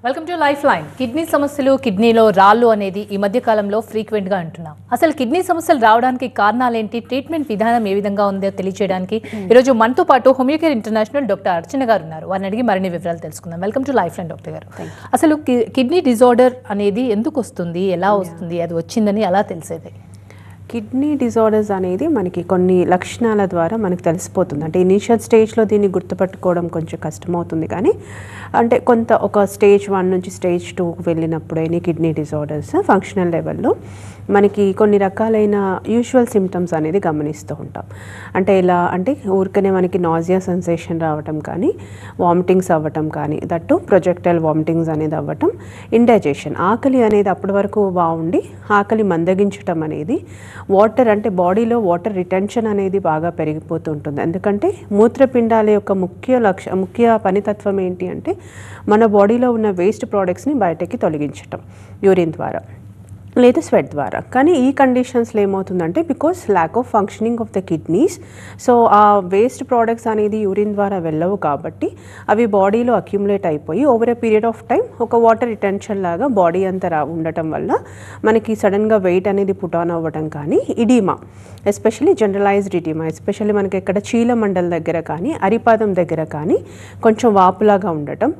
Welcome to life line. Kidney సమస్యలు, కిడ్నీలో రాళ్ళు అనేది ఈ మధ్య కాలంలో ఫ్రీక్వెంట్ గా అంటున్నాం. అసలు కిడ్నీ సమస్యలు రావడానికి కారణాలేంటి, ట్రీట్మెంట్ విధానం ఏ విధంగా ఉందో తెలియజేయడానికి ఈరోజు మనతో పాటు హోమియోకేర్ ఇంటర్నేషనల్ డాక్టర్ అర్చన గారు ఉన్నారు. వారిని అడిగి మరిన్ని వివరాలు తెలుసుకుందాం. Welcome to life line doctor గారు. అసలు కిడ్నీ డిజార్డర్ అనేది ఎందుకు వస్తుంది, ఎలా వస్తుంది, అది వచ్చిందని ఎలా తెలిసేది? కిడ్నీ డిజార్డర్స్ అనేది మనకి కొన్ని లక్షణాల ద్వారా మనకు తెలిసిపోతుంది. అంటే ఇనీషియల్ స్టేజ్లో దీన్ని గుర్తుపట్టుకోవడం కొంచెం కష్టమవుతుంది, కానీ అంటే ఒక స్టేజ్ 1 నుంచి స్టేజ్ 2 వెళ్ళినప్పుడు ఎనీ కిడ్నీ డిజార్డర్స్ ఫంక్షనల్ లెవెల్లో మనకి కొన్ని రకాలైన యూజువల్ సిమ్టమ్స్ అనేది గమనిస్తూ ఉంటాం. అంటే ఇలా అంటే ఊరికనే మనకి నాజియా సెన్సేషన్ రావటం కానీ, వామిటింగ్స్ అవ్వటం కానీ, దట్టు ప్రొజెక్టైల్ వామిటింగ్స్ అనేది అవ్వటం, ఇండైజెషన్ ఆకలి అనేది అప్పటి వరకు బాగుండి ఆకలి మందగించటం అనేది, వాటర్ అంటే బాడీలో వాటర్ రిటెన్షన్ అనేది బాగా పెరిగిపోతూ ఉంటుంది. ఎందుకంటే మూత్రపిండాల యొక్క ముఖ్య పనితత్వం ఏంటి అంటే మన బాడీలో ఉన్న వేస్ట్ ప్రోడక్ట్స్ని బయటకి తొలగించటం యూరిన్ ద్వారా లేదా స్వెట్ ద్వారా. కానీ ఈ కండిషన్స్లో ఏమవుతుందంటే because lack of functioning of the kidneys, so ఆ వేస్ట్ ప్రోడక్ట్స్ అనేది యూరిన్ ద్వారా వెళ్ళవు కాబట్టి అవి బాడీలో అక్యుములేట్ అయిపోయి over a period of time ఒక వాటర్ రిటెన్షన్ లాగా బాడీ అంతా ఉండటం వల్ల మనకి సడన్గా వెయిట్ అనేది పుట్ ఆన్ అవ్వడం కానీ, ఇడీమా ఎస్పెషల్లీ జనరలైజ్డ్ ఇడీమా, ఎస్పెషల్లీ మనకి ఇక్కడ చీలమండల దగ్గర కానీ అరిపాదం దగ్గర కానీ కొంచెం వాపులాగా ఉండటం,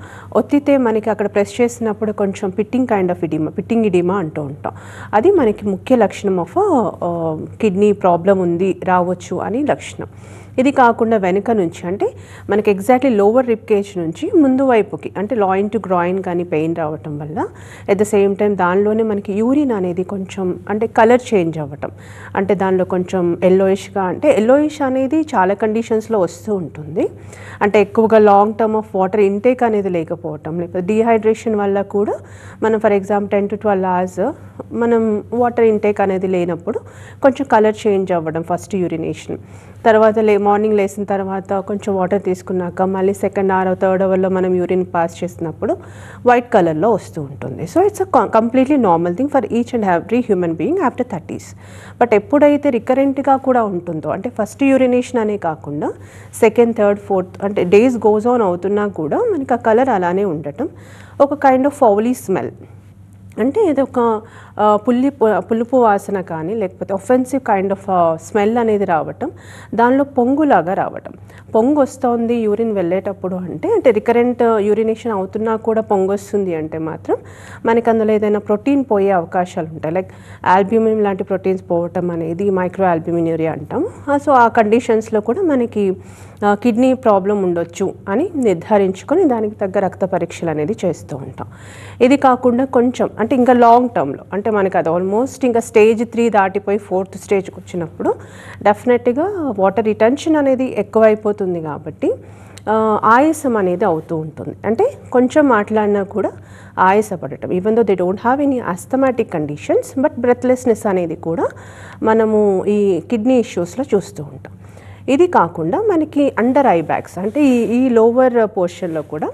ఒత్తితే మనకి అక్కడ ప్రెస్ చేసినప్పుడు కొంచెం పిట్టింగ్ ఇడీమా అంటూ ఉంటాం. అది మనకి ముఖ్య లక్షణం ఆఫ్ కిడ్నీ ప్రాబ్లం ఉంది రావచ్చు అని లక్షణం. ఇది కాకుండా వెనుక నుంచి అంటే మనకి ఎగ్జాక్ట్లీ లోవర్ రిబ్ కేజ్ నుంచి ముందు వైపుకి అంటే లాయిన్ టు గ్రాయిన్ కానీ పెయిన్ రావటం వల్ల ఎట్ ద సేమ్ టైం దానిలోనే మనకి యూరిన్ అనేది కొంచెం అంటే కలర్ చేంజ్ అవ్వటం, అంటే దానిలో కొంచెం ఎల్లోయిష్గా, అంటే ఎల్లోయిష్ అనేది చాలా కండిషన్స్లో వస్తూ ఉంటుంది. అంటే ఎక్కువగా long term of water intake అనేది లేకపోవటం, లేకపోతే డీహైడ్రేషన్ వల్ల కూడా మనం ఫర్ ఎగ్జాంపుల్ 10 to 12 hours మనం వాటర్ ఇంటేక్ అనేది లేనప్పుడు కొంచెం కలర్ చేంజ్ అవ్వడం, ఫస్ట్ యూరినేషన్, తర్వాత మార్నింగ్ లేసిన తర్వాత కొంచెం వాటర్ తీసుకున్నాక మళ్ళీ సెకండ్ అవర్ థర్డ్ అవర్లో మనం యూరిన్ పాస్ చేసినప్పుడు వైట్ కలర్లో వస్తూ ఉంటుంది. So it's a completely normal thing for each and every human being after 30s. But ఎప్పుడైతే రికరెంట్గా కూడా ఉంటుందో అంటే ఫస్ట్ యూరినేషన్ అనే కాకుండా సెకండ్, థర్డ్, ఫోర్త్ అంటే డేస్ గోజ్ ఆన్ అవుతున్నా కూడా మనకి ఆ కలర్ అలానే ఉండటం, ఒక కైండ్ ఆఫ్ ఫౌలీ స్మెల్, అంటే ఇది ఒక పులుపు వాసన కానీ లేకపోతే ఒఫెన్సివ్ కైండ్ ఆఫ్ స్మెల్ అనేది రావటం, దానిలో పొంగులాగా రావటం. పొంగు వస్తుంది యూరిన్ వెళ్ళేటప్పుడు అంటే రికరెంట్ యూరినేషన్ అవుతున్నా కూడా పొంగు వస్తుంది అంటే మాత్రం మనకి అందులో ఏదైనా ప్రోటీన్ పోయే అవకాశాలు ఉంటాయి. లైక్ ఆల్బ్యూమిన్ లాంటి ప్రోటీన్స్ పోవటం అనేది మైక్రో ఆల్బ్యూమిన్యూరియా అంటాం. సో ఆ కండిషన్స్లో కూడా మనకి కిడ్నీ ప్రాబ్లం ఉండొచ్చు అని నిర్ధారించుకొని దానికి తగ్గ రక్త పరీక్షలు అనేది చేస్తూ ఉంటాం. ఇది కాకుండా కొంచెం అంటే ఇంకా లాంగ్ టర్మ్లో అంటే మనకి అది ఆల్మోస్ట్ ఇంకా స్టేజ్ 3 దాటిపోయి 4th స్టేజ్కి వచ్చినప్పుడు డెఫినెట్గా వాటర్ రిటెన్షన్ అనేది ఎక్కువైపోతుంది కాబట్టి ఆయాసం అనేది అవుతూ ఉంటుంది. అంటే కొంచెం మాట్లాడినా కూడా ఆయాసపడటం, even though they don't have any asthmatic conditions, but breathlessness అనేది కూడా మనము ఈ కిడ్నీ ఇష్యూస్లో చూస్తూ ఉంటాం. ఇది కాకుండా మనకి అండర్ ఐ బ్యాగ్స్ అంటే ఈ లోవర్ పోర్షన్లో కూడా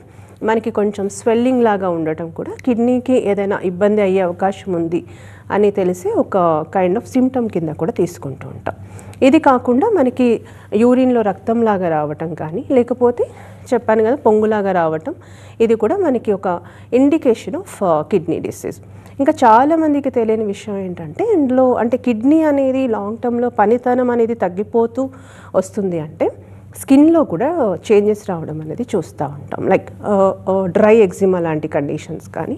మనకి కొంచెం స్వెల్లింగ్ లాగా ఉండటం కూడా కిడ్నీకి ఏదైనా ఇబ్బంది అయ్యే అవకాశం ఉంది అని తెలిసి ఒక కైండ్ ఆఫ్ సిమ్టమ్ కింద కూడా తీసుకుంటూ ఉంటాం. ఇది కాకుండా మనకి యూరిన్లో రక్తంలాగా రావటం కానీ లేకపోతే చెప్పాను కదా పొంగులాగా రావటం, ఇది కూడా మనకి ఒక ఇండికేషన్ ఆఫ్ కిడ్నీ డిసీజ్. ఇంకా చాలామందికి తెలియని విషయం ఏంటంటే ఇందులో అంటే కిడ్నీ అనేది లాంగ్ టర్మ్లో పనితనం అనేది తగ్గిపోతూ వస్తుంది అంటే స్కిన్లో కూడా చేంజెస్ రావడం అనేది చూస్తూ ఉంటాం. లైక్ డ్రై ఎగ్జిమా లాంటి కండిషన్స్ కానీ,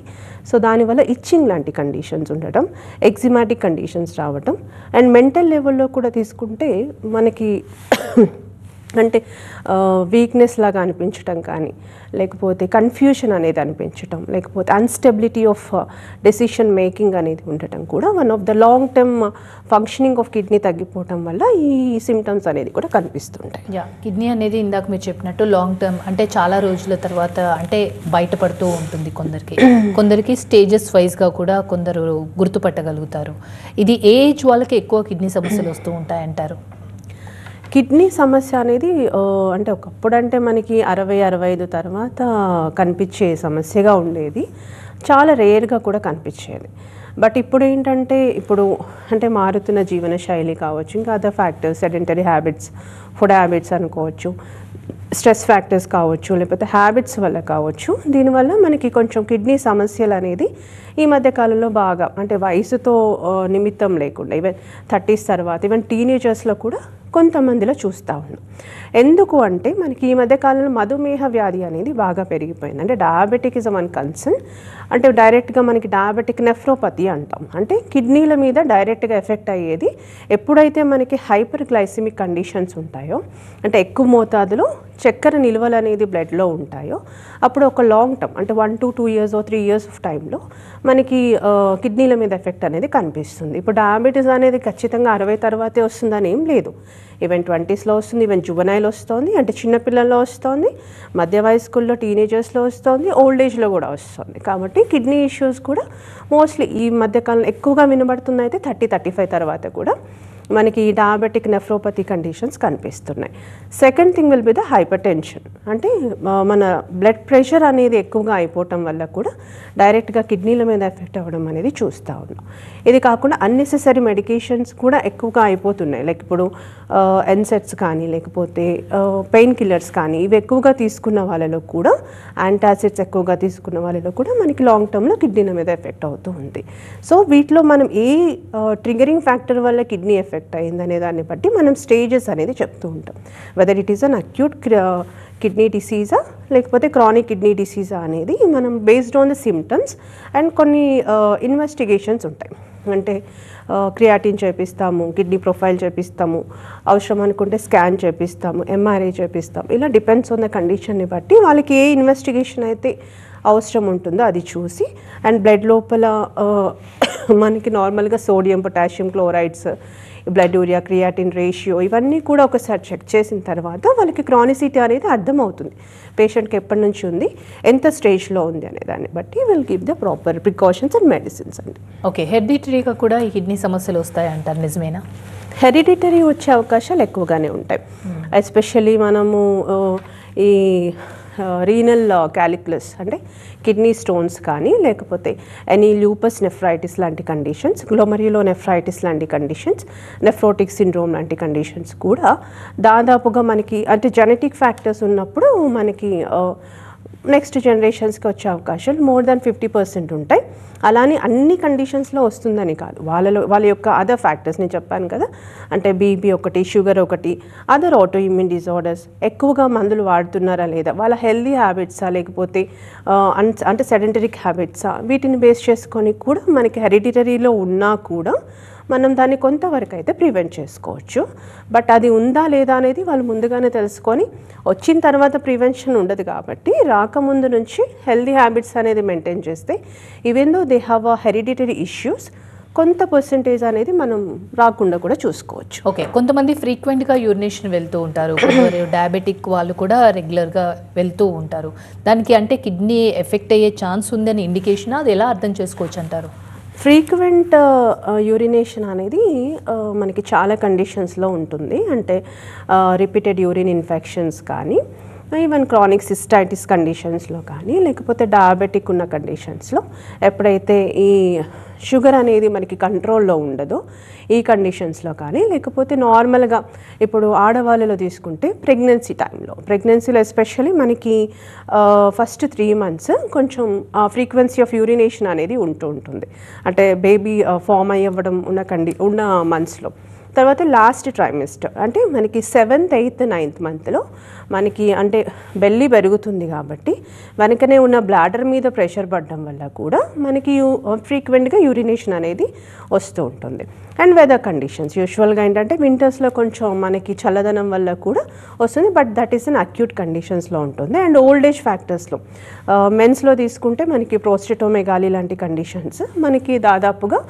సో దానివల్ల ఇచ్చింగ్ లాంటి కండిషన్స్ ఉండటం, ఎగ్జిమాటిక్ కండిషన్స్ రావటం, అండ్ మెంటల్ లెవెల్లో కూడా తీసుకుంటే మనకి అంటే వీక్నెస్ లాగా అనిపించటం కానీ లేకపోతే కన్ఫ్యూషన్ అనేది అనిపించటం, లేకపోతే అన్స్టెబిలిటీ ఆఫ్ డెసిషన్ మేకింగ్ అనేది ఉండటం కూడా one of the long term functioning of kidney తగ్గిపోవటం వల్ల ఈ సిమ్టమ్స్ అనేది కూడా కనిపిస్తుంటాయి. కిడ్నీ అనేది ఇందాక మీరు చెప్పినట్టు లాంగ్ టర్మ్ అంటే చాలా రోజుల తర్వాత అంటే బయటపడుతూ ఉంటుంది కొందరికి స్టేజెస్ వైజ్గా కూడా కొందరు గుర్తుపట్టగలుగుతారు. ఇది ఏ ఏజ్ వాళ్ళకి ఎక్కువ కిడ్నీ సమస్యలు వస్తూ ఉంటాయంటారు? కిడ్నీ సమస్య అనేది అంటే ఒకప్పుడు అంటే మనకి 60-65 తర్వాత కనిపించే సమస్యగా ఉండేది, చాలా రేర్గా కూడా కనిపించేది. బట్ ఇప్పుడు ఏంటంటే అంటే మారుతున్న జీవన శైలి కావచ్చు, ఇంకా other factors, sedentary habits, food habits అనుకోవచ్చు, స్ట్రెస్ ఫ్యాక్టర్స్ కావచ్చు, లేకపోతే హ్యాబిట్స్ వల్ల కావచ్చు, దీనివల్ల మనకి కొంచెం కిడ్నీ సమస్యలు అనేది ఈ మధ్య కాలంలో బాగా అంటే వయసుతో నిమిత్తం లేకుండా ఈవెన్ 30s తర్వాత ఈవెన్ టీనేజర్స్లో కూడా కొంతమందిలో చూస్తూ ఉన్నాం. ఎందుకు అంటే మనకి ఈ మధ్య కాలంలో మధుమేహ వ్యాధి అనేది బాగా పెరిగిపోయింది. అంటే డయాబెటిక్ ఇస్ వన్ కన్సర్న్. అంటే డైరెక్ట్గా మనకి డయాబెటిక్ నెఫ్రోపతి అంటాం. అంటే కిడ్నీల మీద డైరెక్ట్గా ఎఫెక్ట్ అయ్యేది ఎప్పుడైతే మనకి హైపర్ గ్లైసిమిక్ కండిషన్స్ ఉంటాయో, అంటే ఎక్కువ మోతాదులో చక్కెర నిల్వలు అనేది బ్లడ్లో ఉంటాయో, అప్పుడు ఒక లాంగ్ టర్మ్ అంటే 1 to 2 years or 3 years of టైంలో మనకి కిడ్నీల మీద ఎఫెక్ట్ అనేది కనిపిస్తుంది. ఇప్పుడు డయాబెటీస్ అనేది ఖచ్చితంగా 60 తర్వాతే వస్తుందని ఏం లేదు. ఈవెన్ 20sలో వస్తుంది, ఈవెన్ జువెనైల్ వస్తుంది, అంటే చిన్నపిల్లల్లో వస్తుంది, మధ్య వయస్కుల్లో టీనేజర్స్లో వస్తుంది, ఓల్డ్ ఏజ్లో కూడా వస్తుంది. కాబట్టి కిడ్నీ ఇష్యూస్ కూడా మోస్ట్లీ ఈ మధ్యకాలంలో ఎక్కువగా వినబడుతుంది అయితే 30-35 తర్వాత కూడా మనకి డయాబెటిక్ నెఫ్రోపతి కండిషన్స్ కనిపిస్తున్నాయి. Second thing will be the hyper tension. అంటే మన బ్లడ్ ప్రెషర్ అనేది ఎక్కువగా అయిపోవటం వల్ల కూడా డైరెక్ట్గా కిడ్నీల మీద ఎఫెక్ట్ అవ్వడం అనేది చూస్తూ ఉన్నాం. ఇది కాకుండా అన్నెసెసరీ మెడికేషన్స్ కూడా ఎక్కువగా అయిపోతున్నాయి. లైక్ ఇప్పుడు ఎన్సెట్స్ కానీ లేకపోతే పెయిన్ కిల్లర్స్ కానీ ఇవి ఎక్కువగా తీసుకున్న వాళ్ళలో కూడా, యాంటాసిడ్స్ ఎక్కువగా తీసుకున్న వాళ్ళలో కూడా మనకి లాంగ్ టర్మ్లో కిడ్నీల మీద ఎఫెక్ట్ అవుతూ ఉంది. సో వీటిలో మనం ఏ ట్రిగరింగ్ ఫ్యాక్టర్ వల్ల కిడ్నీ ఎఫెక్ట్ అయిందనే దాన్ని బట్టి మనం స్టేజెస్ అనేది చెప్తూ ఉంటాం. Whether it is an acute kidney డిసీజా లేకపోతే క్రానిక్ కిడ్నీ డిసీజా అనేది మనం based on the symptoms and కొన్ని ఇన్వెస్టిగేషన్స్ ఉంటాయి. అంటే క్రియాటిన్ చేపిస్తాము, కిడ్నీ ప్రొఫైల్ చేపిస్తాము, అవసరం అనుకుంటే స్కాన్ చేపిస్తాము, ఎంఆర్ఐ చేపిస్తాము. ఇలా డిపెండ్స్ ఆన్ ద కండిషన్ని బట్టి వాళ్ళకి ఏ ఇన్వెస్టిగేషన్ అయితే అవసరం ఉంటుందో అది చూసి, అండ్ బ్లడ్ లోపల మనకి నార్మల్గా sodium, potassium chlorides, blood urea, creatine ratio ఇవన్నీ కూడా ఒకసారి చెక్ చేసిన తర్వాత వాళ్ళకి క్రానిసిటీ అనేది అర్థమవుతుంది. పేషెంట్కి ఎప్పటి నుంచి ఉంది, ఎంత స్టేజ్లో ఉంది అనే దాన్ని బట్టి will give the proper precautions and medicines అండి. ఓకే, హెరిడిటరీగా కూడా ఈ కిడ్నీ సమస్యలు వస్తాయి అంటారు, నిజమేనా? హెరిడిటరీ వచ్చే అవకాశాలు ఎక్కువగానే ఉంటాయి. ఎస్పెషల్లీ మనము ఈ రీనల్ క్యాలిక్యులస్ అంటే కిడ్నీ స్టోన్స్ కానీ లేకపోతే ఎనీ లూపస్ నెఫ్రైటిస్ లాంటి కండిషన్స్, గ్లోమర్యులో నెఫ్రైటిస్ లాంటి కండిషన్స్, నెఫ్రోటిక్ సిండ్రోమ్ లాంటి కండిషన్స్ కూడా దాదాపుగా మనకి అంటే జెనెటిక్ ఫ్యాక్టర్స్ ఉన్నప్పుడు మనకి నెక్స్ట్ జనరేషన్స్కి వచ్చే అవకాశాలు మోర్ దాన్ 50% ఉంటాయి. అలానే అన్ని కండిషన్స్లో వస్తుందని కాదు, వాళ్ళ యొక్క అదర్ ఫ్యాక్టర్స్ నేను చెప్పాను కదా, అంటే బీపీ ఒకటి, షుగర్ ఒకటి, అదర్ ఆటో ఇమ్యూన్ డిజార్డర్స్, ఎక్కువగా మందులు వాడుతున్నారా లేదా, వాళ్ళ హెల్దీ హ్యాబిట్సా లేకపోతే అంటే సెడెంటరిక్ హ్యాబిట్సా, వీటిని బేస్ చేసుకొని కూడా మనకి హెరిడిటరీలో ఉన్నా కూడా మనం దాన్ని కొంతవరకు అయితే ప్రివెంట్ చేసుకోవచ్చు. బట్ అది ఉందా లేదా అనేది వాళ్ళు ముందుగానే తెలుసుకొని, వచ్చిన తర్వాత ప్రివెన్షన్ ఉండదు కాబట్టి రాకముందు నుంచి హెల్దీ హ్యాబిట్స్ అనేది మెయింటైన్ చేస్తే even though they have a hereditary issues కొంత పర్సెంటేజ్ అనేది మనం రాకుండా కూడా చూసుకోవచ్చు. ఓకే, కొంతమంది ఫ్రీక్వెంట్గా యూరినేషన్ వెళ్తూ ఉంటారు, కొంతమంది డయాబెటిక్ వాళ్ళు కూడా రెగ్యులర్గా వెళ్తూ ఉంటారు. దానికి అంటే కిడ్నీ ఎఫెక్ట్ అయ్యే ఛాన్స్ ఉందని ఇండికేషన్, అది ఎలా అర్థం చేసుకోవచ్చు అంటారు? ఫ్రీక్వెంట్ యూరినేషన్ అనేది మనకి చాలా కండిషన్స్లో ఉంటుంది. అంటే రిపీటెడ్ యూరిన్ ఇన్ఫెక్షన్స్ కానీ, ఈవెన్ క్రానిక్ సిస్టైటిస్ కండిషన్స్లో కానీ, లేకపోతే డయాబెటిక్ ఉన్న కండిషన్స్లో ఎప్పుడైతే ఈ షుగర్ అనేది మనకి కంట్రోల్లో ఉండదో ఈ కండిషన్స్లో కానీ, లేకపోతే నార్మల్గా ఇప్పుడు ఆడవాళ్ళలో తీసుకుంటే ప్రెగ్నెన్సీలో ఎస్పెషల్లీ మనకి ఫస్ట్ 3 months కొంచెం ఫ్రీక్వెన్సీ ఆఫ్ యూరినేషన్ అనేది ఉంటుంది. అంటే బేబీ ఫామ్ అయ్యవ్వడం ఉన్న మంత్స్లో. తర్వాత లాస్ట్ ట్రైమిస్టర్ అంటే మనకి 7th, 8th, 9th monthలో మనకి అంటే బెల్లీ పెరుగుతుంది కాబట్టి వెనకనే ఉన్న బ్లాడర్ మీద ప్రెషర్ పడడం వల్ల కూడా మనకి ఫ్రీక్వెంట్గా యూరినేషన్ అనేది వస్తూ ఉంటుంది. అండ్ వెదర్ కండిషన్స్ యూజువల్గా ఏంటంటే వింటర్స్లో కొంచెం మనకి చల్లదనం వల్ల కూడా వస్తుంది, but that is an acute కండిషన్స్లో ఉంటుంది. అండ్ ఓల్డ్ ఏజ్ ఫ్యాక్టర్స్లో మెన్స్లో తీసుకుంటే మనకి ప్రోస్టేటోమెగాలి లాంటి కండిషన్స్ మనకి దాదాపుగా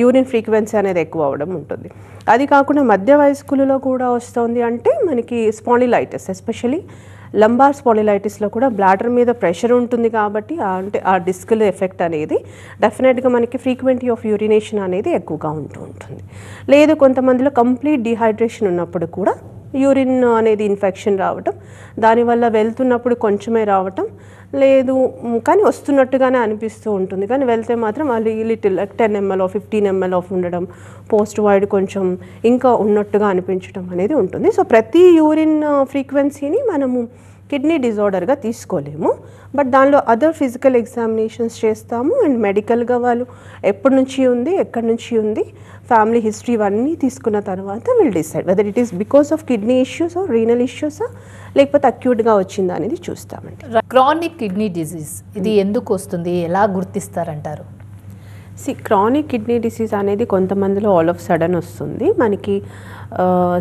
యూరిన్ ఫ్రీక్వెన్సీ అనేది ఎక్కువ అవ్వడం ఉంటుంది. అది కాకుండా మధ్య వయస్కులలో కూడా వస్తుంది. అంటే మనకి స్పాండిలైటిస్, ఎస్పెషలీ లంబార్ స్పాండిలైటిస్లో కూడా బ్లాడర్ మీద ప్రెషర్ ఉంటుంది కాబట్టి అంటే ఆ డిస్క్ల ఎఫెక్ట్ అనేది డెఫినెట్గా మనకి ఫ్రీక్వెంటీ ఆఫ్ యూరినేషన్ అనేది ఎక్కువగా ఉంటుంది. లేదు కొంతమందిలో కంప్లీట్ డిహైడ్రేషన్ ఉన్నప్పుడు కూడా యూరిన్ అనేది ఇన్ఫెక్షన్ రావటం, దానివల్ల వెళ్తున్నప్పుడు కొంచెమే రావటం లేదు కానీ వస్తున్నట్టుగానే అనిపిస్తూ ఉంటుంది, కానీ వెళ్తే మాత్రం అది లిటిల్ 10 ml 15 ml ఆఫ్ ఉండడం, పోస్ట్ వైడ్ కొంచెం ఇంకా ఉన్నట్టుగా అనిపించడం అనేది ఉంటుంది. సో ప్రతి యూరిన్ ఫ్రీక్వెన్సీని మనము కిడ్నీ డిజార్డర్గా తీసుకోలేము, బట్ దానిలో అదర్ ఫిజికల్ ఎగ్జామినేషన్స్ చేస్తాము అండ్ మెడికల్గా వాళ్ళు ఎప్పటి నుంచి ఉంది, ఎక్కడి నుంచి ఉంది, ఫ్యామిలీ హిస్టరీ ఇవన్నీ తీసుకున్న తర్వాత will decide whether it is because of kidney issues or renal ఇష్యూసా లేకపోతే అక్యూట్గా వచ్చిందా అనేది చూస్తామండి. క్రానిక్ కిడ్నీ డిసీజ్ ఇది ఎందుకు వస్తుంది, ఎలా గుర్తిస్తారంటారు? క్రానిక్ కిడ్నీ డిసీజ్ అనేది కొంతమందిలో ఆల్ ఆఫ్ సడన్ వస్తుంది. మనకి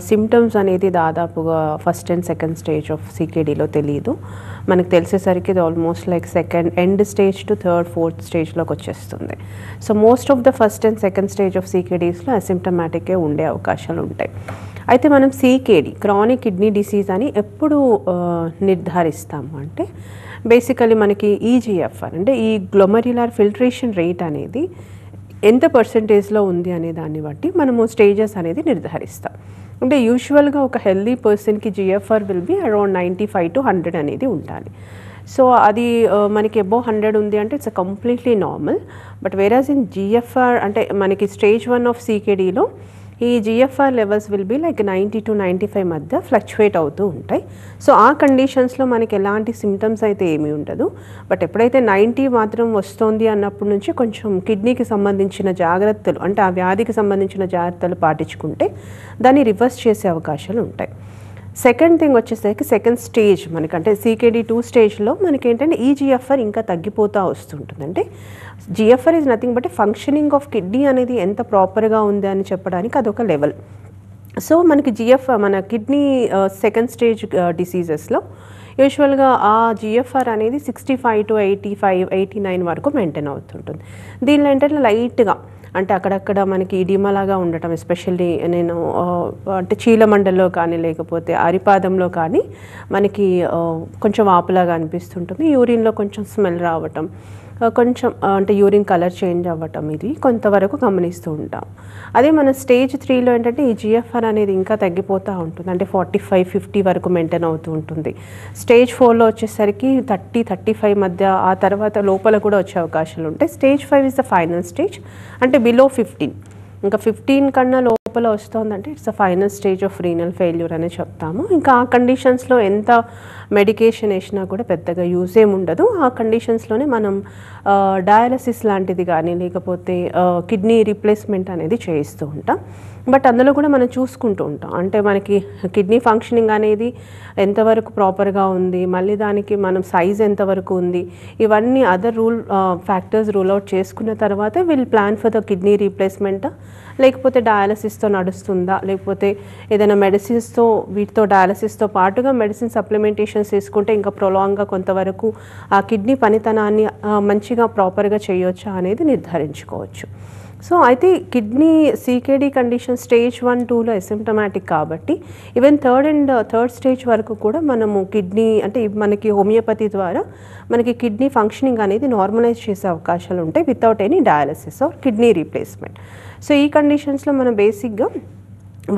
సిమ్టమ్స్ అనేది దాదాపుగా first and second stage of సీకేడీలో తెలియదు, మనకు తెలిసేసరికి ఇది almost like second end stage to third fourth స్టేజ్లోకి వచ్చేస్తుంది. So most of the first and second stage of సీకేడీస్లో అసిమ్టమాటిక్గా ఉండే అవకాశాలు ఉంటాయి. అయితే మనం సీకేడీ క్రానిక్ కిడ్నీ డిసీజ్ అని ఎప్పుడు నిర్ధారిస్తాము అంటే బేసికలీ మనకి ఈజీఎఫ్ఆర్ అంటే ఈ గ్లోమర్యులర్ ఫిల్ట్రేషన్ రేట్ అనేది ఎంత పర్సంటేజ్లో ఉంది అనే దాన్ని బట్టి మనము స్టేజెస్ అనేది నిర్ధారిస్తాం. అంటే యూజువల్గా ఒక హెల్దీ పర్సన్కి GFR will be around 95 to 100 అనేది ఉండాలి. సో అది మనకి అబోవ్ 100 ఉంది అంటే it's completely normal. But whereas in GFR అంటే మనకి స్టేజ్ 1 ఆఫ్ సీకేడీలో ఈ GFR levels will be like 90 to 95 మధ్య ఫ్లక్చువేట్ అవుతూ ఉంటాయి. సో ఆ కండిషన్స్లో మనకి ఎలాంటి సిమ్టమ్స్ అయితే ఏమీ ఉండదు. బట్ ఎప్పుడైతే 90 మాత్రం వస్తుంది అన్నప్పటి నుంచి కొంచెం కిడ్నీకి సంబంధించిన జాగ్రత్తలు అంటే ఆ వ్యాధికి సంబంధించిన జాగ్రత్తలు పాటించుకుంటే దాన్ని రివర్స్ చేసే అవకాశాలు ఉంటాయి. సెకండ్ థింగ్ వచ్చేసరికి సెకండ్ స్టేజ్ మనకంటే సీకేడీ 2 స్టేజ్లో మనకి ఏంటంటే ఈ జిఎఫ్ఆర్ ఇంకా తగ్గిపోతూ వస్తుంటుంది. అంటే GFR is nothing but functioning of kidney అనేది ఎంత ప్రాపర్గా ఉంది అని చెప్పడానికి అదొక లెవెల్. సో మనకి జిఎఫ్ఆర్ మన కిడ్నీ సెకండ్ స్టేజ్ డిసీజెస్లో యూజువల్గా ఆ జిఎఫ్ఆర్ అనేది 65 to 85, 89 వరకు మెయింటైన్ అవుతుంటుంది. దీనిలో ఏంటంటే లైట్గా అంటే అక్కడక్కడ మనకి ఇడిమలాగా ఉండటం, ఎస్పెషల్లీ నేను అంటే చీలమండల్లో కానీ లేకపోతే అరిపాదంలో కానీ మనకి కొంచెం వాపులాగా అనిపిస్తుంటుంది. యూరిన్లో కొంచెం స్మెల్ రావటం, కొంచెం అంటే యూరిన్ కలర్ చేంజ్ అవ్వటం ఇది కొంతవరకు గమనిస్తూ ఉంటాం. అదే మన స్టేజ్ 3లో ఏంటంటే ఈ జిఎఫ్ఆర్ అనేది ఇంకా తగ్గిపోతూ ఉంటుంది, అంటే 45, 50 వరకు మెయింటైన్ అవుతూ ఉంటుంది. స్టేజ్ 4లో వచ్చేసరికి 30, 35 మధ్య, ఆ తర్వాత లోపల కూడా వచ్చే అవకాశాలు ఉంటాయి. Stage 5 is the final stage, అంటే బిలో 15, ఇంకా 15 కన్నా లోపల వస్తుందంటే it's the final stage of renal failure అనే చెప్తాము. ఇంకా ఆ కండిషన్స్లో ఎంత మెడికేషన్ వేసినా కూడా పెద్దగా యూజ్ ఏమి ఉండదు. ఆ కండిషన్స్లోనే మనం డయాలసిస్ లాంటిది కానీ లేకపోతే కిడ్నీ రీప్లేస్మెంట్ అనేది చేయిస్తూ ఉంటాం. బట్ అందులో కూడా మనం చూసుకుంటూ ఉంటాం, అంటే మనకి కిడ్నీ ఫంక్షనింగ్ అనేది ఎంతవరకు ప్రాపర్గా ఉంది, మళ్ళీ దానికి మనం సైజ్ ఎంతవరకు ఉంది, ఇవన్నీ అదర్ ఫ్యాక్టర్స్ రూల్ అవుట్ చేసుకున్న తర్వాత will plan for the kidney replacement, లేకపోతే డయాలసిస్తో నడుస్తుందా, లేకపోతే ఏదైనా మెడిసిన్స్తో వీటితో డయాలసిస్తో పాటుగా మెడిసిన్ సప్లిమెంటేషన్స్ తీసుకుంటే ఇంకా ప్రొలాంగ్గా కొంతవరకు ఆ కిడ్నీ పనితనాన్ని మంచిగా ప్రాపర్గా చేయొచ్చా అనేది నిర్ధారించుకోవచ్చు. సో అయితే కిడ్నీ సీకేడీ కండిషన్ స్టేజ్ 1, 2లో అసిమ్టమాటిక్ కాబట్టి ఈవెన్ థర్డ్ స్టేజ్ వరకు కూడా మనము కిడ్నీ అంటే మనకి హోమియోపతి ద్వారా మనకి కిడ్నీ ఫంక్షనింగ్ అనేది నార్మలైజ్ చేసే అవకాశాలు ఉంటాయి without any dialysis are kidney replacement. So ఈ కండిషన్స్లో మనం బేసిక్గా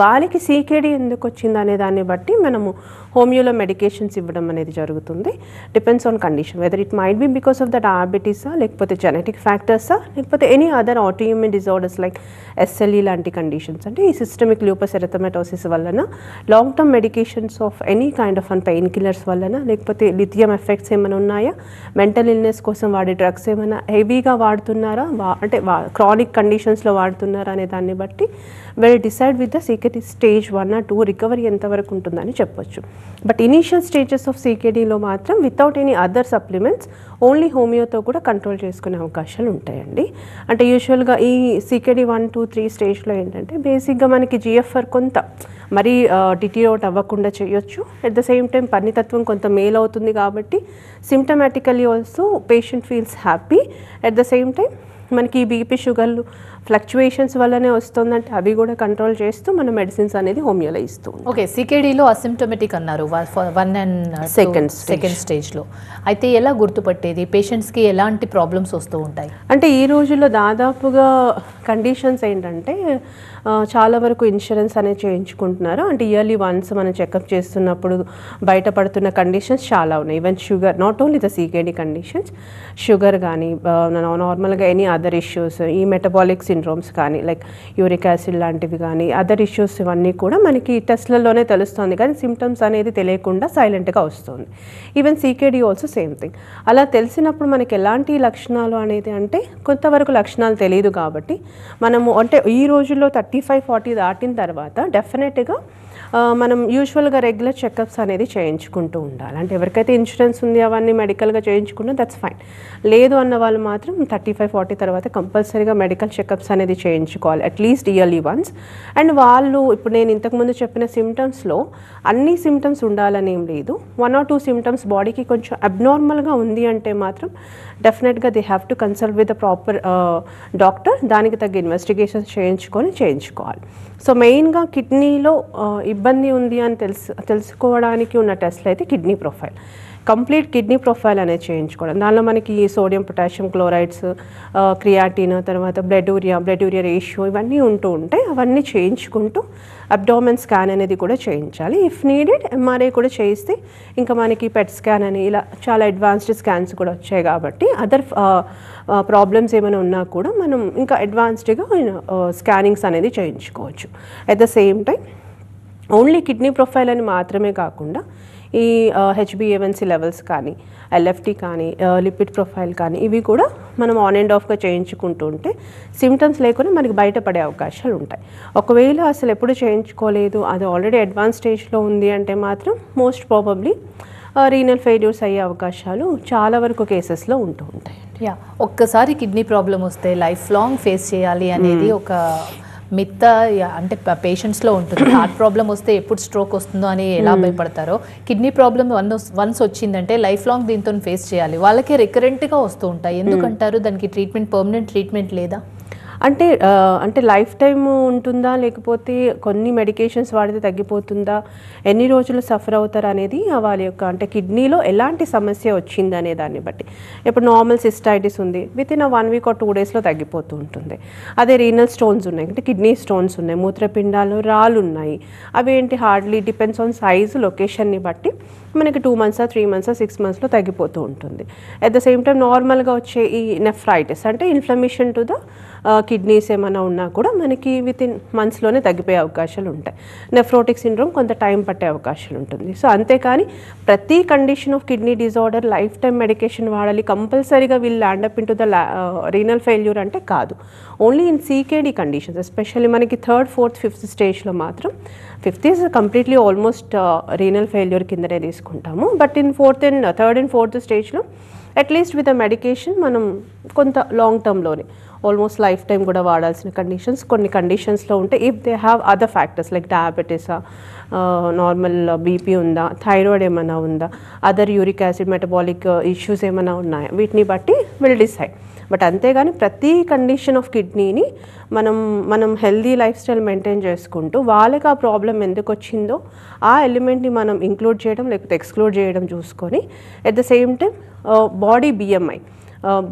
వాళ్ళకి సీకేడీ ఎందుకు వచ్చింది అనే దాన్ని బట్టి మనము హోమియోలో మెడికేషన్స్ ఇవ్వడం అనేది జరుగుతుంది. Depends on condition, whether it might be because of the డయాబెటీసా, లేకపోతే జెనెటిక్ ఫ్యాక్టర్సా, లేకపోతే any other autoimmune disorders like SLE లాంటి కండిషన్స్, అంటే ఈ సిస్టమిక్ లూపస్ ఎరిథమెటోసిస్ వలన, long term medications of any kind of painkillers వలన, లేకపోతే లిథియం ఎఫెక్ట్స్ ఏమైనా ఉన్నాయా, మెంటల్ ఇల్నెస్ కోసం వాడే డ్రగ్స్ ఏమైనా హెవీగా వాడుతున్నారా, అంటే క్రానిక్ కండిషన్స్లో వాడుతున్నారా అనే దాన్ని బట్టి will decide with the CKD stage 1 or 2 recovery ఎంతవరకు ఉంటుందని చెప్పొచ్చు. బట్ ఇనీషియల్ స్టేజెస్ ఆఫ్ సీకేడీలో మాత్రం without any other supplements only హోమియోతో కూడా కంట్రోల్ చేసుకునే అవకాశాలు ఉంటాయండి. అంటే యూజువల్గా ఈ సీకేడీ 1, 2, 3 స్టేజ్లో ఏంటంటే బేసిక్గా మనకి జిఎఫ్ఆర్ కొంత మరీ డిటీరియోట్ అవ్వకుండా చేయొచ్చు. అట్ ద సేమ్ టైం పనితత్వం కొంత మేల్ అవుతుంది కాబట్టి symptomatically also patient feels happy. At the same time మనకి బీపీ షుగర్లు ఫ్లక్చువేషన్స్ వల్లనే వస్తుందంటే అవి కూడా కంట్రోల్ చేస్తూ మన మెడిసిన్స్ అనేది హోమియోలో ఇస్తూ ఉంటాం. ఓకే, సికేడీలో అసిమ్టోమేటిక్ అన్నారు 1 and సెకండ్ స్టేజ్లో. అయితే ఎలా గుర్తుపట్టేది? పేషెంట్స్కి ఎలాంటి ప్రాబ్లమ్స్ వస్తూ ఉంటాయి? అంటే ఈ రోజుల్లో దాదాపుగా కండిషన్స్ ఏంటంటే చాలా వరకు ఇన్సూరెన్స్ అనేది చేయించుకుంటున్నారు. అంటే ఇయర్లీ వన్స్ మనం చెకప్ చేస్తున్నప్పుడు బయటపడుతున్న కండిషన్స్ చాలా ఉన్నాయి. Even sugar, not only the CKD conditions, sugar కానీ నార్మల్గా ఎనీ అదర్ ఇష్యూస్, ఈ మెటబాలిక్ సిండ్రోమ్స్ కానీ లైక్ యూరిక్ యాసిడ్ లాంటివి కానీ అదర్ ఇష్యూస్ ఇవన్నీ కూడా మనకి టెస్ట్లలోనే తెలుస్తుంది, కానీ సిమ్టమ్స్ అనేది తెలియకుండా సైలెంట్గా వస్తుంది. Even CKD also same thing. అలా తెలిసినప్పుడు మనకి ఎలాంటి లక్షణాలు అనేది అంటే కొంతవరకు లక్షణాలు తెలియదు కాబట్టి మనము అంటే ఈ రోజుల్లో 35-40 దాటిన తర్వాత డెఫినెట్గా మనం యూజువల్గా రెగ్యులర్ చెకప్స్ అనేది చేయించుకుంటూ ఉండాలి. అంటే ఎవరికైతే ఇన్సూరెన్స్ ఉంది అవన్నీ మెడికల్గా చేయించుకున్నా దట్స్ ఫైన్. లేదు అన్న వాళ్ళు మాత్రం 35-40 తర్వాత కంపల్సరీగా మెడికల్ చెకప్స్ అనేది చేయించుకోవాలి, అట్లీస్ట్ ఇయర్లీ వన్స్. అండ్ వాళ్ళు ఇప్పుడు నేను ఇంతకుముందు చెప్పిన సిమ్టమ్స్లో అన్ని సిమ్టమ్స్ ఉండాలని ఏం లేదు. 1 or 2 సిమ్టమ్స్ బాడీకి కొంచెం అబ్నార్మల్గా ఉంది అంటే మాత్రం డెఫినెట్గా they have to consult with the proper doctor. దానికి తగ్గ ఇన్వెస్టిగేషన్స్ చేయించుకోవాలి. సో మెయిన్గా కిడ్నీలో ఇబ్బంది ఉంది అని తెలుసుకోవడానికి ఉన్న టెస్ట్లు అయితే kidney profile, complete kidney profile అనేది చేయించుకోవడం. దానిలో మనకి సోడియం పొటాషియం క్లోరైడ్స్, క్రియాటిన్, తర్వాత బ్లడ్ యూరియా రేషియో ఇవన్నీ ఉంటూ ఉంటాయి. అవన్నీ చేయించుకుంటూ అబ్డామెన్ స్కాన్ అనేది కూడా చేయించాలి. ఇఫ్ నీడెడ్ ఎంఆర్ఐ కూడా చేయిస్తే ఇంకా మనకి పెట్ స్కాన్ అని ఇలా చాలా అడ్వాన్స్డ్ స్కాన్స్ కూడా వచ్చాయి కాబట్టి అదర్ ప్రాబ్లమ్స్ ఏమైనా ఉన్నా కూడా మనం ఇంకా అడ్వాన్స్డ్గా స్కానింగ్స్ అనేది చేయించుకోవచ్చు. At the same time only kidney profile అని మాత్రమే కాకుండా ఈ హెచ్బిఏవన్సీ లెవెల్స్ కానీ, ఎల్ఎఫ్టీ కానీ, లిపిడ్ ప్రొఫైల్ కానీ ఇవి కూడా మనం ఆన్ అండ్ ఆఫ్గా చేయించుకుంటూ ఉంటే సిమ్టమ్స్ లేకుండా మనకి బయటపడే అవకాశాలు ఉంటాయి. ఒకవేళ అసలు ఎప్పుడు చేయించుకోలేదు, అది ఆల్రెడీ అడ్వాన్స్ స్టేజ్లో ఉంది అంటే మాత్రం మోస్ట్ ప్రాబబ్లీ రీనల్ ఫెయిల్యూర్స్ అయ్యే అవకాశాలు చాలా వరకు కేసెస్లో ఉంటూ ఉంటాయి. యా, ఒక్కసారి కిడ్నీ ప్రాబ్లం వస్తే లైఫ్ లాంగ్ ఫేస్ చేయాలి అనేది ఒక మిత్త అంటే పేషెంట్స్లో ఉంటుంది. హార్ట్ ప్రాబ్లం వస్తే ఎప్పుడు స్ట్రోక్ వస్తుందో అని ఎలా భయపడతారో, కిడ్నీ ప్రాబ్లం వన్స్ వచ్చిందంటే లైఫ్ లాంగ్ దీంతో ఫేస్ చేయాలి. వాళ్ళకే రికరెంట్గా వస్తూ ఉంటాయి. ఎందుకంటారు? దానికి ట్రీట్మెంట్, పర్మనెంట్ ట్రీట్మెంట్ లేదా? అంటే లైఫ్ టైమ్ ఉంటుందా, లేకపోతే కొన్ని మెడికేషన్స్ వాడితే తగ్గిపోతుందా, ఎన్ని రోజులు సఫర్ అవుతారు అనేది వాళ్ళ యొక్క అంటే కిడ్నీలో ఎలాంటి సమస్య వచ్చింది అనే దాన్ని బట్టి. ఇప్పుడు నార్మల్ సిస్టైటిస్ ఉంది, విత్ ఇన్ 1 week or 2 daysలో తగ్గిపోతూ ఉంటుంది. అదే రీనల్ స్టోన్స్ ఉన్నాయి, అంటే కిడ్నీ స్టోన్స్ ఉన్నాయి, మూత్రపిండాలు రాళ్ళు ఉన్నాయి, అవి ఏంటి హార్డ్లీ డిపెండ్స్ ఆన్ సైజు, లొకేషన్ని బట్టి మనకి 2 months, 3 months, 6 monthsలో తగ్గిపోతూ ఉంటుంది. అట్ ద సేమ్ టైం నార్మల్గా వచ్చే ఈ నెఫ్రైటిస్ అంటే ఇన్ఫ్లమేషన్ టు ద కిడ్నీస్ ఏమైనా ఉన్నా కూడా మనకి విత్ ఇన్ మంత్స్లోనే తగ్గిపోయే అవకాశాలు ఉంటాయి. నెఫ్రోటిక్ సిండ్రోమ్ కొంత టైం పట్టే అవకాశాలు ఉంటుంది. సో అంతేకాని ప్రతి condition of kidney disorder life time medication వాడాలి, కంపల్సరీగా వీళ్ళు land up in to the renal failure అంటే కాదు. Only in CKD conditions, especially మనకి 3rd, 4th, 5th స్టేజ్లో మాత్రం 5th is completely almost renal failure కిందనే తీసుకుంటాము. But in 3rd and 4th స్టేజ్లో అట్లీస్ట్ విత్ అ మెడికేషన్ మనం కొంత లాంగ్ టర్మ్లోనే ఆల్మోస్ట్ లైఫ్ టైం కూడా వాడాల్సిన కండిషన్స్ కొన్ని కండిషన్స్లో ఉంటాయి. If they have other factors like డయాబెటీసా, నార్మల్ బీపీ ఉందా, థైరాయిడ్ ఏమైనా ఉందా, other uric acid metabolic issues ఏమైనా ఉన్నాయా, వీటిని బట్టి విల్ డిసైడ్. బట్ అంతేగాని ప్రతి కండిషన్ ఆఫ్ కిడ్నీని మనం హెల్దీ లైఫ్ స్టైల్ మెయింటైన్ చేసుకుంటూ వాళ్ళకి ఆ ప్రాబ్లం ఎందుకు వచ్చిందో ఆ ఎలిమెంట్ని మనం ఇంక్లూడ్ చేయడం లేకపోతే ఎక్స్క్లూడ్ చేయడం చూసుకొని at the same time body BMI,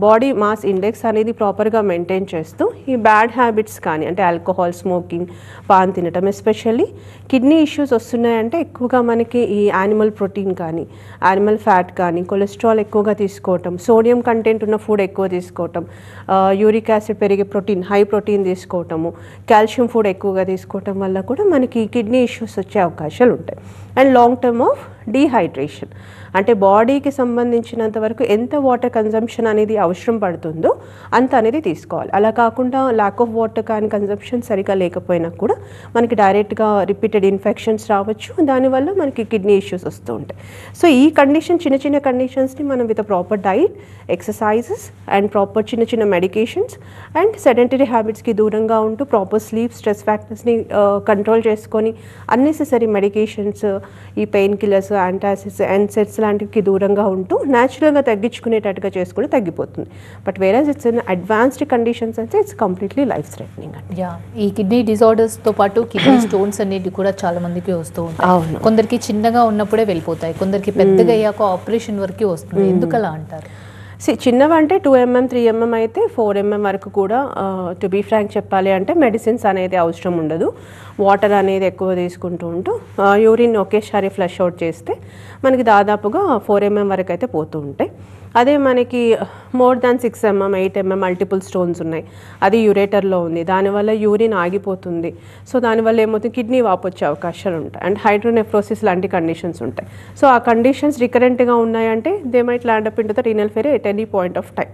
body mass index అనేది ప్రాపర్గా మెయింటైన్ చేస్తూ ఈ బ్యాడ్ హ్యాబిట్స్ కానీ అంటే ఆల్కహాల్, స్మోకింగ్, పాన్ తినటం, ఎస్పెషల్లీ కిడ్నీ ఇష్యూస్ వస్తున్నాయంటే ఎక్కువగా మనకి ఈ యానిమల్ ప్రోటీన్ కానీ, యానిమల్ ఫ్యాట్ కానీ, కొలెస్ట్రాల్ ఎక్కువగా తీసుకోవటం, సోడియం కంటెంట్ ఉన్న ఫుడ్ ఎక్కువ తీసుకోవటం, యూరిక్ యాసిడ్ పెరిగే ప్రోటీన్, హై ప్రోటీన్ తీసుకోవటము, కాల్షియం ఫుడ్ ఎక్కువగా తీసుకోవటం వల్ల కూడా మనకి కిడ్నీ ఇష్యూస్ వచ్చే అవకాశాలు ఉంటాయి. And long term of dehydration అంటే బాడీకి సంబంధించినంత వరకు ఎంత వాటర్ కన్జంప్షన్ అనేది అవసరం పడుతుందో అంత అనేది తీసుకోవాలి. అలా కాకుండా ల్యాక్ ఆఫ్ వాటర్ కానీ కన్జంప్షన్ సరిగా లేకపోయినా కూడా మనకి డైరెక్ట్గా రిపీటెడ్ ఇన్ఫెక్షన్స్ రావచ్చు, దానివల్ల మనకి కిడ్నీ ఇష్యూస్ వస్తూ ఉంటాయి. సో ఈ కండిషన్ చిన్న చిన్న కండిషన్స్ని మనం with proper diet, exercises and proper చిన్న చిన్న మెడికేషన్స్ అండ్ సెడెంటరీ హ్యాబిట్స్కి దూరంగా ఉంటూ ప్రాపర్ స్లీప్, స్ట్రెస్ ఫ్యాక్టర్స్ని కంట్రోల్ చేసుకొని అన్నెసెసరీ మెడికేషన్స్, ఈ పెయిన్ కిల్లర్స్, నార్మల్గా యాంటాసిడ్స్ ఎన్సెట్స్ లాంటివి దూరంగా ఉంటూ న్యాచురల్గా తగ్గించుకునేటట్టుగా చేసుకుంటే తగ్గిపోతుంది. But whereas it's in advanced conditions అయితే ఇట్స్ కంప్లీట్లీ లైఫ్ థ్రెటనింగ్ అండి. యా, ఈ కిడ్నీ డిజార్డర్స్తో పాటు కిడ్నీ స్టోన్స్ అనేది కూడా చాలా మందికి వస్తూ ఉంటాయి. అవును. కొందరికి చిన్నగా ఉన్నప్పుడే వెళ్ళిపోతాయి, కొందరికి పెద్దగా అయ్యాక ఆపరేషన్ వరకు వస్తుంది. ఎందుకు అలా అంటారు? చిన్నవంటే 2 mm 3 mm అయితే 4 mm వరకు కూడా టు బీ ఫ్రాంక్ చెప్పాలి అంటే మెడిసిన్స్ అనేది అవసరం ఉండదు. వాటర్ అనేది ఎక్కువ తీసుకుంటూ ఉంటూ యూరిన్ ఒకేసారి ఫ్లష్ అవుట్ చేస్తే మనకి దాదాపుగా 4 mm వరకు అయితే పోతూ ఉంటాయి. అదే మనకి more than 6 mm 8 mm multiple stones ఉన్నాయి, అది యూరేటర్లో ఉంది, దానివల్ల యూరిన్ ఆగిపోతుంది. సో దానివల్ల ఏమవుతుంది, కిడ్నీ వాపు వచ్చే అవకాశాలు ఉంటాయి అండ్ హైడ్రోనెఫ్రోసిస్ లాంటి కండిషన్స్ ఉంటాయి. సో ఆ కండిషన్స్ రికరెంట్గా ఉన్నాయంటే they might land up into the renal failure at any point of time.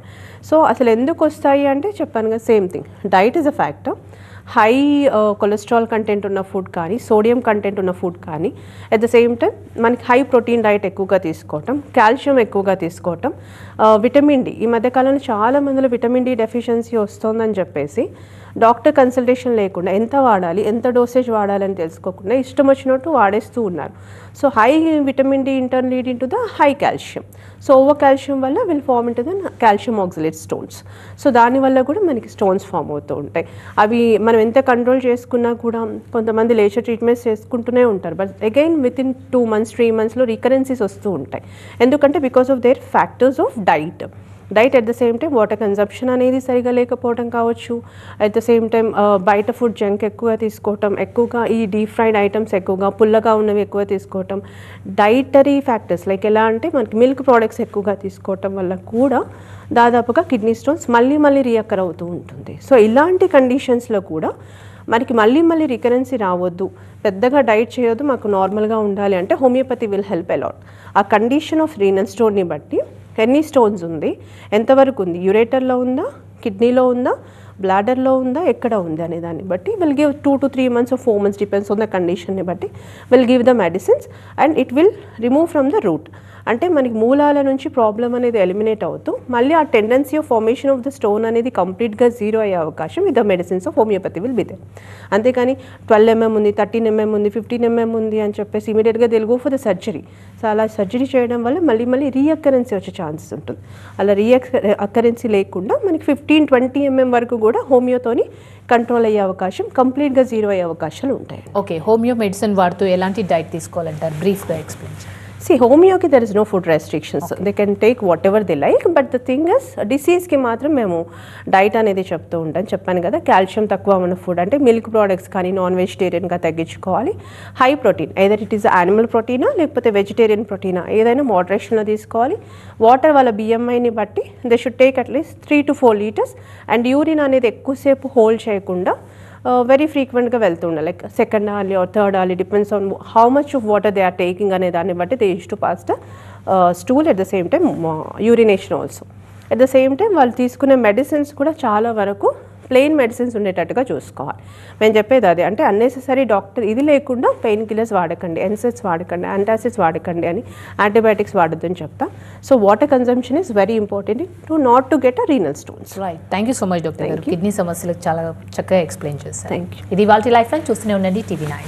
So అసలు ఎందుకు వస్తాయి అంటే చెప్పాను కదా, same thing, diet is a factor. High cholesterol content ఉన్న ఫుడ్ కానీ సోడియం కంటెంట్ ఉన్న ఫుడ్ కానీ అట్ ద సేమ్ టైం మనకి హై ప్రోటీన్ డైట్ ఎక్కువగా తీసుకోవటం, కాల్షియం ఎక్కువగా తీసుకోవటం, విటమిన్ డి. ఈ మధ్యకాలంలో చాలా మందిలో విటమిన్ డి డెఫిషియన్సీ వస్తుందని చెప్పేసి డాక్టర్ కన్సల్టేషన్ లేకుండా ఎంత వాడాలి, ఎంత డోసేజ్ వాడాలని తెలుసుకోకుండా ఇష్టం వచ్చినట్టు వాడేస్తూ ఉన్నారు. So high vitamin D in turn lead into the high calcium. So over calcium వల్ల will form into the calcium oxalate stones. So దానివల్ల కూడా మనకి స్టోన్స్ ఫామ్ అవుతూ ఉంటాయి. అవి మనం ఎంత కంట్రోల్ చేసుకున్నా కూడా కొంతమంది లేజర్ ట్రీట్మెంట్స్ చేసుకుంటూనే ఉంటారు. But again with in 2 months 3 monthsలో రికరెన్సీస్ వస్తూ ఉంటాయి. ఎందుకంటే because of their factors of diet at the same time water consumption అనేది సరిగా లేకపోవడం కావచ్చు, అట్ ద సేమ్ టైం బయట ఫుడ్ జంక్ ఎక్కువగా తీసుకోవటం, ఎక్కువగా ఈ డీప్ ఫ్రైడ్ ఐటమ్స్ ఎక్కువగా పుల్లగా ఉన్నవి ఎక్కువ తీసుకోవటం, డైటరీ ఫ్యాక్టర్స్ లైక్ ఎలా అంటే మనకి మిల్క్ ప్రోడక్ట్స్ ఎక్కువగా తీసుకోవటం వల్ల కూడా దాదాపుగా కిడ్నీ స్టోన్స్ మళ్ళీ రీఅక్కర్ అవుతూ ఉంటుంది. సో ఇలాంటి కండిషన్స్లో కూడా మనకి మళ్ళీ రికరెన్సీ రావద్దు, పెద్దగా డైట్ చేయొద్దు, మాకు నార్మల్గా ఉండాలి అంటే హోమియోపతి విల్ హెల్ప్ అలాట్. ఆ కండిషన్ ఆఫ్ రీనల్ స్టోన్ని బట్టి ఎన్ని స్టోన్స్ ఉంది, ఎంతవరకు ఉంది, యూరేటర్లో ఉందా, కిడ్నీలో ఉందా, బ్లాడర్లో ఉందా, ఎక్కడ ఉంది అనే దాన్ని బట్టి will give 2 to 3 months or 4 months depends on the కండిషన్ని బట్టి will give the medicines and it will remove from the root. అంటే మనకి మూలాల నుంచి ప్రాబ్లం అనేది ఎలిమినేట్ అవుతూ మళ్ళీ ఆ tendency of formation of the stone అనేది కంప్లీట్గా జీరో అయ్యే అవకాశం with the medicines of homeopathy will be they. అంతేకాని 12 mm ఉంది, 13 mm ఉంది, 15 mm ఉంది అని చెప్పేసి ఇమీడియట్గా they will go for the surgery. So అలా సర్జరీ చేయడం వల్ల మళ్ళీ రీఅక్కరెన్సీ వచ్చే ఛాన్సెస్ ఉంటుంది. అలా అక్కరెన్సీ లేకుండా మనకి 15-20 mm వరకు కూడా హోమియోతోని కంట్రోల్ అయ్యే అవకాశం, కంప్లీట్గా జీరో అయ్యే అవకాశాలు ఉంటాయి. ఓకే, హోమియో మెడిసిన్ వాడుతూ ఎలాంటి డైట్ తీసుకోవాలంటారు, బ్రీఫ్గా ఎక్స్ప్లెయిన్ చేయండి. See, homeoకి there is no food restrictions. Okay. They can take whatever they like, but the thing is డిసీజ్కి మాత్రం మేము డైట్ అనేది చెప్తూ ఉంటాం. చెప్పాను కదా, కాల్షియం తక్కువ ఉన్న ఫుడ్ అంటే మిల్క్ ప్రోడక్ట్స్ కానీ నాన్ వెజిటేరియన్గా తగ్గించుకోవాలి. High protein either it is animal ప్రోటీనా లేకపోతే వెజిటేరియన్ ప్రోటీనా ఏదైనా మోడరేషన్లో తీసుకోవాలి. వాటర్ వాళ్ళ BMIని బట్టి they should take at least 3 to 4 liters and urine అనేది ఎక్కువసేపు హోల్డ్ చేయకుండా వెరీ ఫ్రీక్వెంట్గా వెళ్తుండే, like second hourly or third hourly depends on how much of water they are taking అనే దాన్ని బట్టి they use to pass the stool at the same time urination also. At the same time వాళ్ళు తీసుకునే medicines కూడా చాలా వరకు plain medicines ఉండేటట్టుగా చూసుకోవాలి. మేము చెప్పేది అదే, అంటే అన్నెసెసరీ డాక్టర్ ఇది లేకుండా పెయిన్ కిల్లర్స్ వాడకండి, ఎన్సెట్స్ వాడకండి, యాంటాసిడ్స్ వాడకండి అని, యాంటీబయాటిక్స్ వాడొద్దని చెప్తా. So water consumption is very important to not to get a renal stones. Right, thank you so much doctor గారు, కిడ్నీ సమస్యలకు చాలా చక్కగా ఎక్స్ప్లెయిన్ చేశారు. Thank you. ఇది వాళ్ళ లైఫ్ లైన్, చూస్తూనే ఉండండి TV9.